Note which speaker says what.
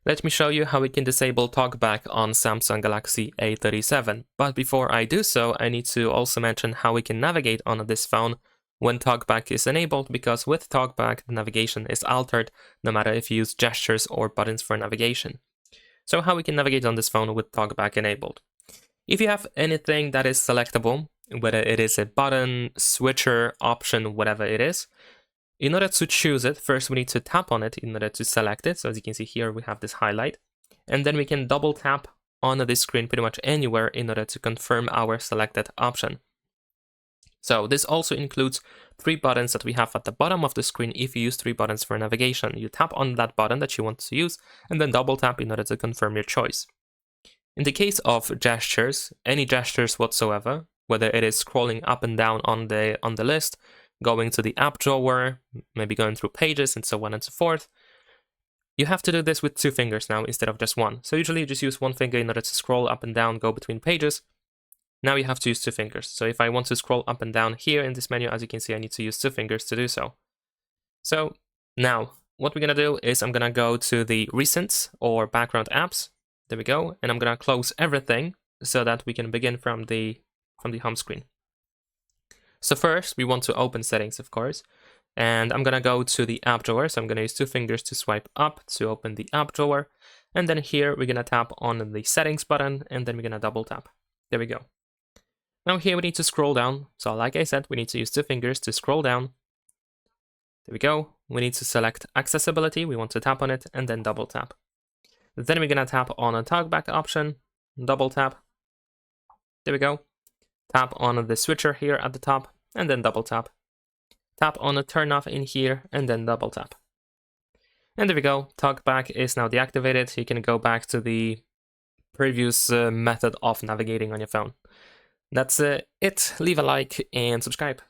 Speaker 1: Let me show you how we can disable TalkBack on Samsung Galaxy A37. But before I do so, I need to also mention how we can navigate on this phone when TalkBack is enabled, because with TalkBack, the navigation is altered no matter if you use gestures or buttons for navigation. So how we can navigate on this phone with TalkBack enabled. If you have anything that is selectable, whether it is a button, switcher, option, whatever it is, in order to choose it, first we need to tap on it in order to select it. So as you can see here, we have this highlight. And then we can double tap on this screen pretty much anywhere in order to confirm our selected option. So this also includes 3 buttons that we have at the bottom of the screen. If you use 3 buttons for navigation, you tap on that button that you want to use and then double tap in order to confirm your choice. In the case of gestures, any gestures whatsoever, whether it is scrolling up and down on the list, going to the app drawer, maybe going through pages and so on and so forth, you have to do this with 2 fingers now instead of just 1. So usually you just use 1 finger in order to scroll up and down, go between pages. Now you have to use 2 fingers. So if I want to scroll up and down here in this menu, as you can see, I need to use 2 fingers to do so. So now what we're gonna do is I'm gonna go to the recents or background apps. There we go. And I'm gonna close everything so that we can begin from the home screen. So first we want to open settings, of course. And I'm gonna go to the app drawer. So I'm gonna use 2 fingers to swipe up to open the app drawer. And then here we're gonna tap on the settings button and then we're gonna double tap. There we go. Now here we need to scroll down. So like I said, we need to use 2 fingers to scroll down. There we go. We need to select accessibility. We want to tap on it and then double tap. Then we're gonna tap on a TalkBack option, double tap. There we go. Tap on the switcher here at the top and then double tap. Tap on a turn off in here and then double tap. And there we go. TalkBack is now deactivated. You can go back to the previous method of navigating on your phone. That's it. Leave a like and subscribe.